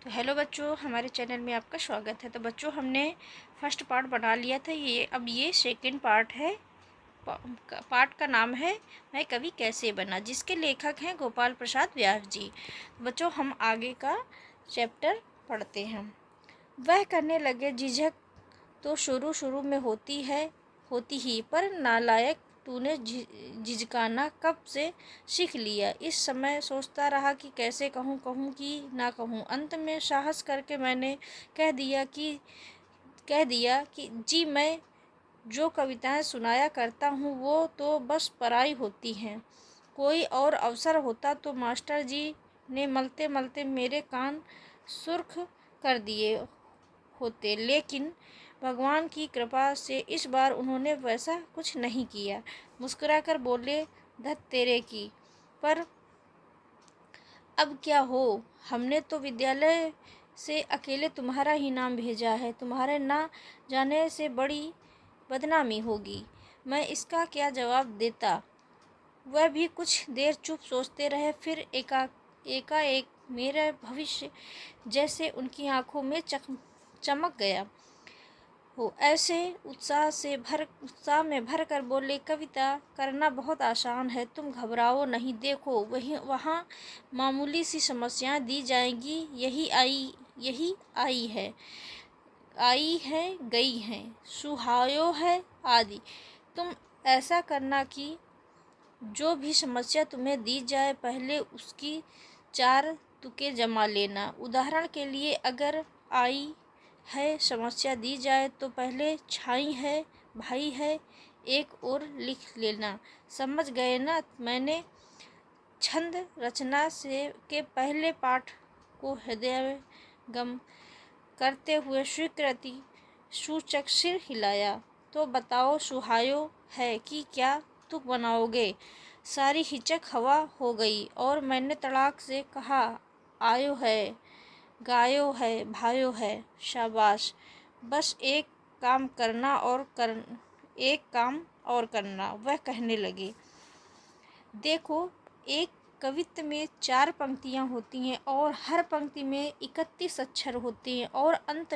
तो हेलो बच्चों, हमारे चैनल में आपका स्वागत है। तो बच्चों, हमने फर्स्ट पार्ट बना लिया था। अब ये सेकंड पार्ट है। पार्ट का नाम है मैं कवि कैसे बना, जिसके लेखक हैं गोपाल प्रसाद व्यास जी। बच्चों, हम आगे का चैप्टर पढ़ते हैं। वह करने लगे, झिझक तो शुरू शुरू में होती ही, पर नालायक तूने झिझकाना कब से सीख लिया। इस समय सोचता रहा कि कैसे कहूँ कि ना कहूँ। अंत में साहस करके मैंने कह दिया कि जी, मैं जो कविताएं सुनाया करता हूँ वो तो बस पराई होती हैं। कोई और अवसर होता तो मास्टर जी ने मलते मलते मेरे कान सुर्ख कर दिए होते, लेकिन भगवान की कृपा से इस बार उन्होंने वैसा कुछ नहीं किया। मुस्कुराकर बोले, धत तेरे की, पर अब क्या हो, हमने तो विद्यालय से अकेले तुम्हारा ही नाम भेजा है। तुम्हारे ना जाने से बड़ी बदनामी होगी। मैं इसका क्या जवाब देता। वह भी कुछ देर चुप सोचते रहे, फिर एकाएक मेरा भविष्य जैसे उनकी आंखों में चमक गया हो। ऐसे उत्साह में भर कर बोले, कविता करना बहुत आसान है, तुम घबराओ नहीं। देखो वहाँ मामूली सी समस्याएं दी जाएंगी। यही आई है, गई है, सुहायो है आदि। तुम ऐसा करना कि जो भी समस्या तुम्हें दी जाए पहले उसकी 4 तुकें जमा लेना। उदाहरण के लिए, अगर आई है समस्या दी जाए तो पहले छाई है, भाई है, एक और लिख लेना। समझ गए ना। मैंने छंद रचना के पहले पाठ को हृदयंगम करते हुए स्वीकृति सूचक सिर हिलाया। तो बताओ, सुहायो है कि क्या तुक बनाओगे। सारी हिचक हवा हो गई और मैंने तड़ाक से कहा, आयो है, गायो है, भायो है। शाबाश, बस एक काम और करना। वह कहने लगे, देखो, एक कवित्त में 4 पंक्तियाँ होती हैं और हर पंक्ति में 31 अक्षर होते हैं, और अंत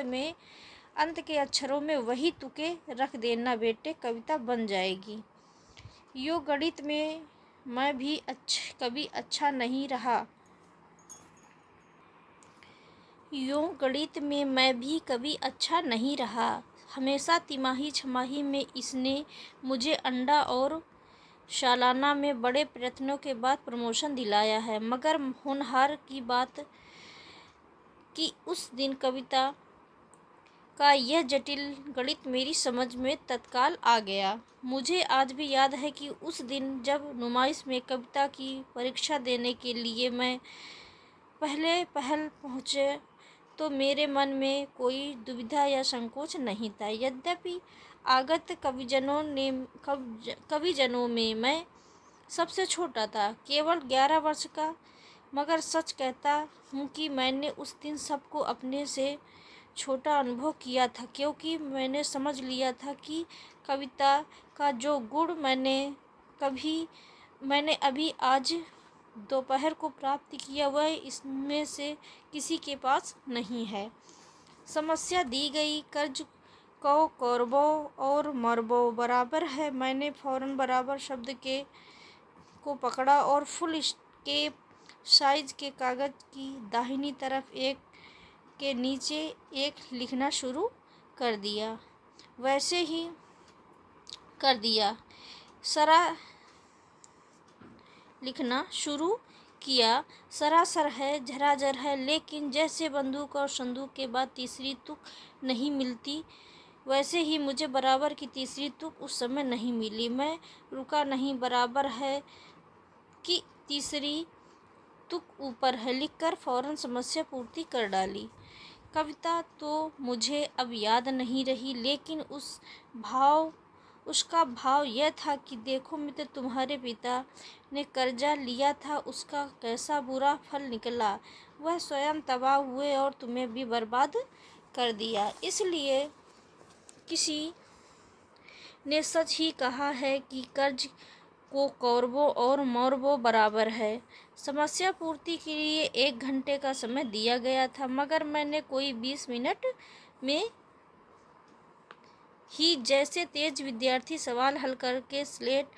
के अक्षरों में वही तुके रख देना बेटे, कविता बन जाएगी। यो गणित में मैं भी कभी अच्छा नहीं रहा। हमेशा तिमाही छमाही में इसने मुझे अंडा और सालाना में बड़े प्रयत्नों के बाद प्रमोशन दिलाया है। मगर होनहार की बात कि उस दिन कविता का यह जटिल गणित मेरी समझ में तत्काल आ गया। मुझे आज भी याद है कि उस दिन जब नुमाइश में कविता की परीक्षा देने के लिए मैं पहल पहुँचे तो मेरे मन में कोई दुविधा या संकोच नहीं था। यद्यपि आगत कविजनों में मैं सबसे छोटा था, केवल 11 वर्ष का। मगर सच कहता हूँ कि मैंने उस दिन सबको अपने से छोटा अनुभव किया था, क्योंकि मैंने समझ लिया था कि कविता का जो गुण मैंने अभी आज दोपहर को प्राप्त किया, वह इसमें से किसी के पास नहीं है। समस्या दी गई, कर्ज को करबो और मरबो बराबर है। मैंने फौरन बराबर शब्द को पकड़ा और फुल के साइज के कागज की दाहिनी तरफ एक के नीचे एक लिखना शुरू कर दिया। वैसे ही कर दिया, सरा लिखना शुरू किया। सरासर है, झराझर है, लेकिन जैसे बंदूक और संदूक के बाद तीसरी तुक नहीं मिलती, वैसे ही मुझे बराबर की तीसरी तुक उस समय नहीं मिली। मैं रुका नहीं, बराबर है कि तीसरी तुक ऊपर है लिखकर फौरन समस्या पूर्ति कर डाली। कविता तो मुझे अब याद नहीं रही, लेकिन उसका भाव यह था कि देखो मित्र, तुम्हारे पिता ने कर्जा लिया था, उसका कैसा बुरा फल निकला। वह स्वयं तबाह हुए और तुम्हें भी बर्बाद कर दिया। इसलिए किसी ने सच ही कहा है कि कर्ज को कौरवों और मौरवों बराबर है। समस्या पूर्ति के लिए 1 घंटे का समय दिया गया था, मगर मैंने कोई 20 मिनट में ही जैसे तेज विद्यार्थी सवाल हल करके स्लेट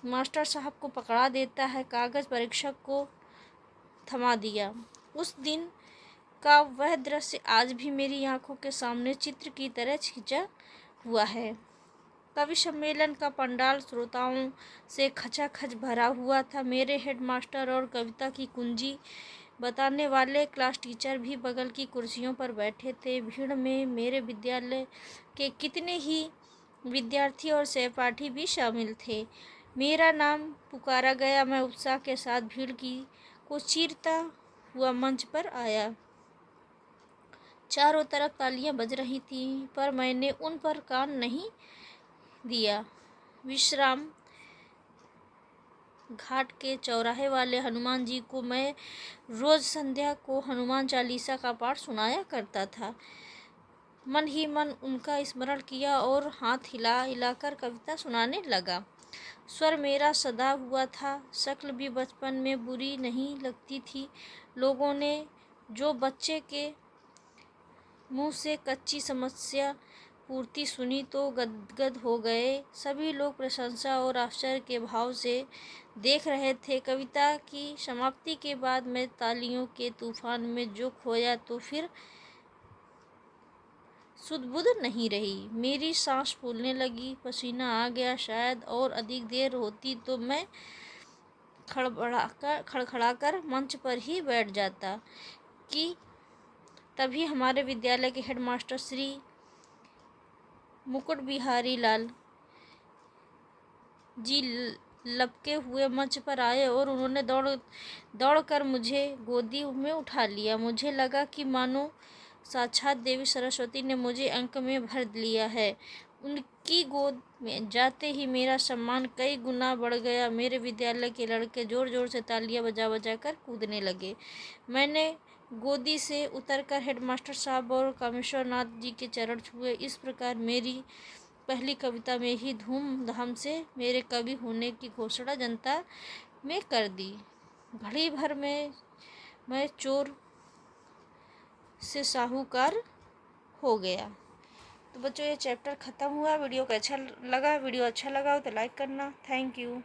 मास्टर साहब को पकड़ा देता है, कागज परीक्षक को थमा दिया। उस दिन का वह दृश्य आज भी मेरी आंखों के सामने चित्र की तरह खिंचा हुआ है। कवि सम्मेलन का पंडाल श्रोताओं से खचाखच भरा हुआ था। मेरे हेडमास्टर और कविता की कुंजी बताने वाले क्लास टीचर भी बगल की कुर्सियों पर बैठे थे। भीड़ में मेरे विद्यालय के कितने ही विद्यार्थी और सहपाठी भी शामिल थे। मेरा नाम पुकारा गया। मैं उत्साह के साथ भीड़ को चीरता हुआ मंच पर आया। चारों तरफ तालियां बज रही थीं, पर मैंने उन पर कान नहीं दिया। विश्राम घाट के चौराहे वाले हनुमान जी को मैं रोज संध्या को हनुमान चालीसा का पाठ सुनाया करता था। मन ही मन उनका स्मरण किया और हाथ हिला हिलाकर कविता सुनाने लगा। स्वर मेरा सदा हुआ था, शक्ल भी बचपन में बुरी नहीं लगती थी। लोगों ने जो बच्चे के मुंह से कच्ची समस्या पूर्ति सुनी तो गदगद हो गए। सभी लोग प्रशंसा और आश्चर्य के भाव से देख रहे थे। कविता की समाप्ति के बाद मैं तालियों के तूफान में जो खोया तो फिर सुध-बुध नहीं रही। मेरी सांस फूलने लगी, पसीना आ गया। शायद और अधिक देर होती तो मैं खड़खड़ाकर मंच पर ही बैठ जाता कि तभी हमारे विद्यालय के हेडमास्टर श्री मुकुट बिहारी लाल जी लपके हुए मंच पर आए और उन्होंने दौड़कर मुझे गोदी में उठा लिया। मुझे लगा कि मानो साक्षात देवी सरस्वती ने मुझे अंक में भर लिया है। उनकी गोद में जाते ही मेरा सम्मान कई गुना बढ़ गया। मेरे विद्यालय के लड़के जोर जोर से तालियां बजा बजा कर कूदने लगे। मैंने गोदी से उतरकर हेडमास्टर साहब और कामेश्वर नाथ जी के चरण छुए। इस प्रकार मेरी पहली कविता में ही धूमधाम से मेरे कवि होने की घोषणा जनता में कर दी। घड़ी भर में मैं चोर से साहूकार हो गया। तो बच्चों, ये चैप्टर ख़त्म हुआ। वीडियो अच्छा लगा हो तो लाइक करना। Thank you.